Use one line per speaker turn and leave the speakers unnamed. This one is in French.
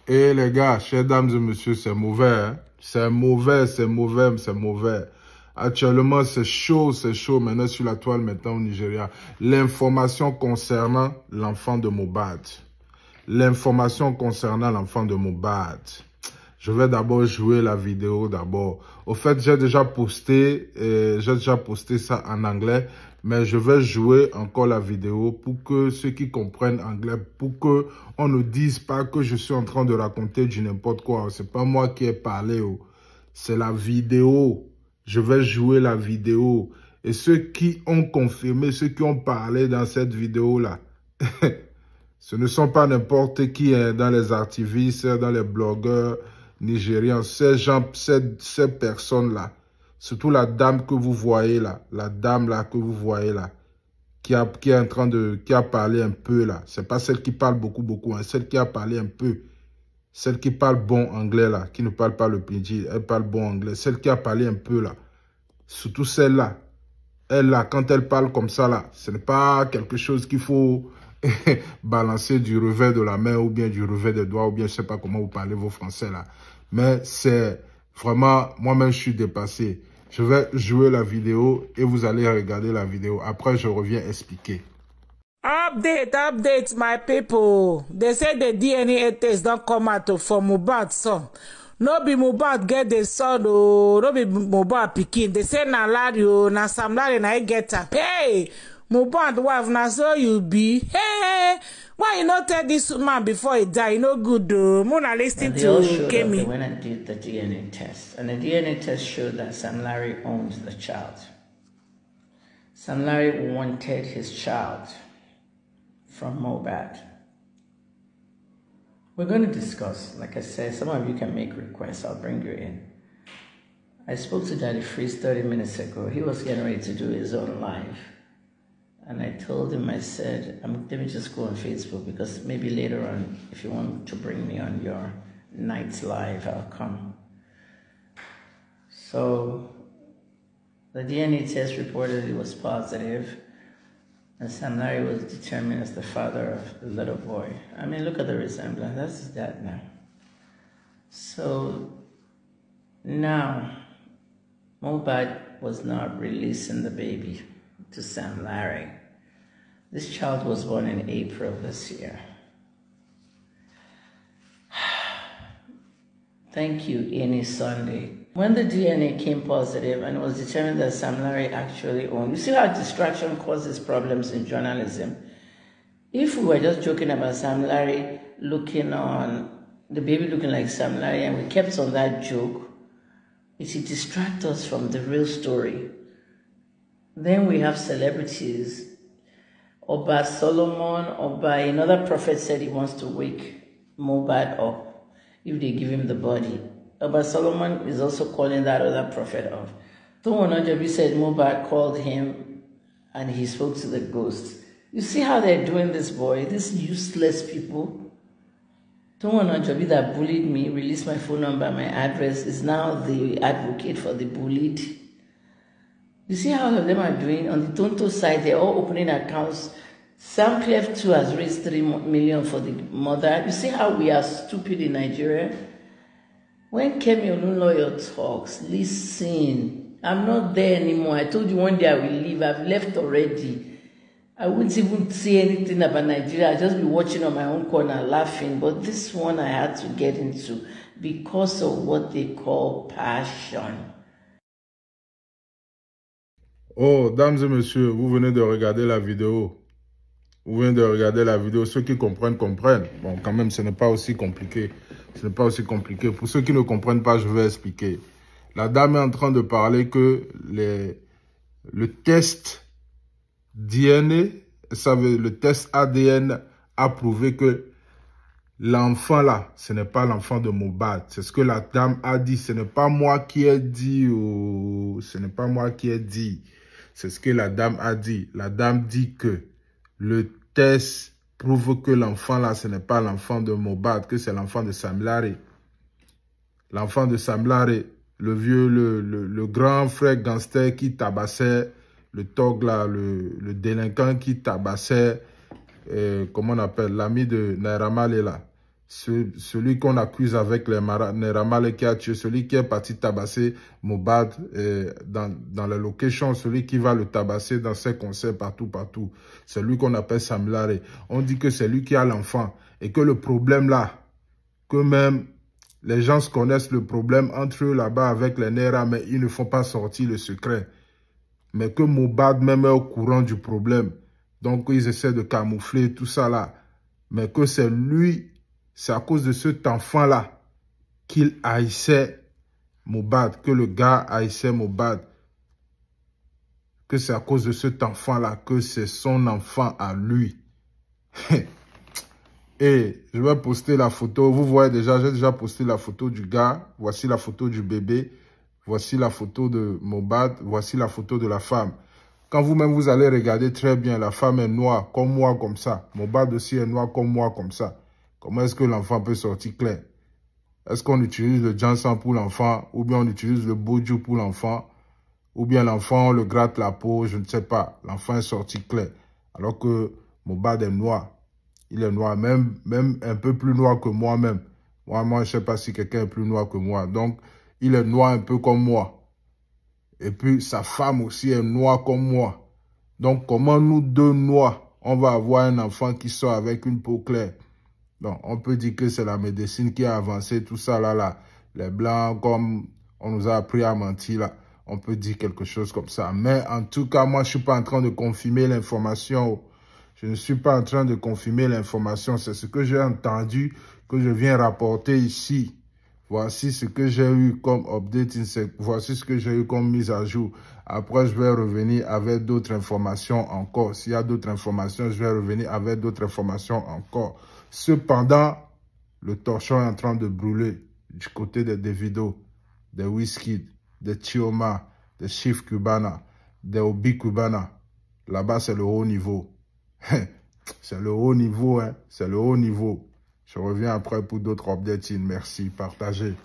Et les gars, chers dames et messieurs, c'est mauvais. Hein? C'est mauvais, c'est mauvais, c'est mauvais. Actuellement, c'est chaud maintenant sur la toile, maintenant au Nigeria. L'information concernant l'enfant de Mohbad. L'information concernant l'enfant de Mohbad. Je vais d'abord jouer la vidéo d'abord. Au fait, j'ai déjà posté ça en anglais, mais je vais jouer encore la vidéo pour que ceux qui comprennent anglais, pour que on ne dise pas que je suis en train de raconter du n'importe quoi. C'est pas moi qui ai parlé, c'est la vidéo. Je vais jouer la vidéo. Et ceux qui ont confirmé, ceux qui ont parlé dans cette vidéo-là, ce ne sont pas n'importe qui hein, dans les activistes, dans les blogueurs nigérians. Ces gens, ces personnes-là, surtout la dame que vous voyez là, la dame là que vous voyez là, qui a parlé un peu là. C'est pas celle qui parle beaucoup, hein, celle qui a parlé un peu. Celle qui parle bon anglais là, qui ne parle pas le pidgin, elle parle bon anglais. Celle qui a parlé un peu là, surtout celle-là. Elle là, quand elle parle comme ça là, ce n'est pas quelque chose qu'il faut balancer du revers de la main ou bien du revers des doigts ou bien je sais pas comment vous parlez vos français là. Mais c'est vraiment, moi-même je suis dépassé. Je vais jouer la vidéo et vous allez regarder la vidéo. Après, je reviens expliquer.
Update, my people. They say the DNA test don't come out for Mohbad son. No be Mohbad get the son, oh, no be Mohbad pikin. They say na Larry, oh, na Sam Larry na he get her. Hey, Mohbad wife, na so you be. Hey, why you not tell this man before he die? You no good, though. Mona listening to Kemi.
They went and did the DNA test, and the DNA test showed that Sam Larry owns the child. Sam Larry wanted his child from Mohbad. We're going to discuss, like I said, some of you can make requests, I'll bring you in. I spoke to Daddy Freeze 30 minutes ago. He was getting ready to do his own live. And I told him, I said, let me just go on Facebook because maybe later on, if you want to bring me on your night's live, I'll come. So the DNA test reported it was positive. And Sam Larry was determined as the father of the little boy. I mean, look at the resemblance. That's his dad now. So now, Mohbad was not releasing the baby to Sam Larry. This child was born in April this year. Thank you, Any Sunday. When the DNA came positive and it was determined that Sam Larry actually owned, you see how distraction causes problems in journalism? If we were just joking about Sam Larry looking on, the baby looking like Sam Larry, and we kept on that joke, it would distract us from the real story. Then we have celebrities. Oba Solomon, another prophet said he wants to wake Mohbad up if they give him the body. Oba Solomon is also calling that other prophet off. Tomo Najabi said Mohbad called him and he spoke to the ghost. You see how they're doing this boy, these useless people? Tomo Najabi that bullied me, released my phone number, my address, is now the advocate for the bullied. You see how all of them are doing? On the Tonto side, they're all opening accounts. Sam Clef too has raised 3 million for the mother. You see how we are stupid in Nigeria? When Kemi Olunloyo talks, listen, I'm not there anymore. I told you one day I will leave. I've left already. I wouldn't even say anything about Nigeria. I'd just be watching on my own corner laughing. But this one I had to get into because of what they call passion.
Oh, dames et messieurs, vous venez de regarder la vidéo. Vous venez de regarder la vidéo. Ceux qui comprennent, comprennent. Bon, quand même, ce n'est pas aussi compliqué. Ce n'est pas aussi compliqué. Pour ceux qui ne comprennent pas, je vais expliquer. La dame est en train de parler que le test DNA, le test ADN a prouvé que l'enfant là, ce n'est pas l'enfant de Mohbad. C'est ce que la dame a dit. Ce n'est pas moi qui ai dit. Oh, ce n'est pas moi qui ai dit. C'est ce que la dame a dit. La dame dit que le test prouve que l'enfant là, ce n'est pas l'enfant de Mohbad, que c'est l'enfant de Sam Larry. L'enfant de Sam Larry, le vieux, le grand frère gangster qui tabassait, le tog là, le délinquant qui tabassait, comment on appelle, l'ami de Naira Marley là. celui qu'on accuse avec les Naira qui a tué, celui qui est parti tabasser Mohbad dans la location, celui qui va le tabasser dans ses concerts partout. C'est lui qu'on appelle Sam Larry. On dit que c'est lui qui a l'enfant et que le problème là, que même les gens se connaissent le problème entre eux là-bas avec les Naira, mais ils ne font pas sortir le secret. Mais que Mohbad même est au courant du problème. Donc ils essaient de camoufler tout ça là. Mais que c'est lui, c'est à cause de cet enfant-là qu'il haïssait Mohbad, que le gars haïssait Mohbad. Que c'est à cause de cet enfant-là, que c'est son enfant à lui. Et je vais poster la photo. Vous voyez déjà, j'ai déjà posté la photo du gars. Voici la photo du bébé. Voici la photo de Mohbad. Voici la photo de la femme. Quand vous-même, vous allez regarder très bien, la femme est noire, comme moi, comme ça. Mohbad aussi est noir, comme moi, comme ça. Comment est-ce que l'enfant peut sortir clair? Est-ce qu'on utilise le Jansan pour l'enfant? Ou bien on utilise le Boju pour l'enfant? Ou bien l'enfant, on le gratte la peau? Je ne sais pas. L'enfant est sorti clair. Alors que Mohbad est noir. Il est noir, même un peu plus noir que moi-même. Moi, je ne sais pas si quelqu'un est plus noir que moi. Donc, il est noir un peu comme moi. Et puis, sa femme aussi est noire comme moi. Donc, comment nous deux noirs, on va avoir un enfant qui sort avec une peau claire? Donc, on peut dire que c'est la médecine qui a avancé tout ça là. Les blancs, comme on nous a appris à mentir là. On peut dire quelque chose comme ça. Mais en tout cas, moi, je ne suis pas en train de confirmer l'information. Je ne suis pas en train de confirmer l'information. C'est ce que j'ai entendu, que je viens rapporter ici. Voici ce que j'ai eu comme update. Voici ce que j'ai eu comme mise à jour. Après, je vais revenir avec d'autres informations encore. S'il y a d'autres informations, je vais revenir avec d'autres informations encore. Cependant, le torchon est en train de brûler du côté des Davido, des Wizkid, des Chioma, des Chief Cubana, des Obi Cubana. Là-bas, c'est le haut niveau. C'est le haut niveau, hein. C'est le haut niveau. Je reviens après pour d'autres updates. Merci. Partagez.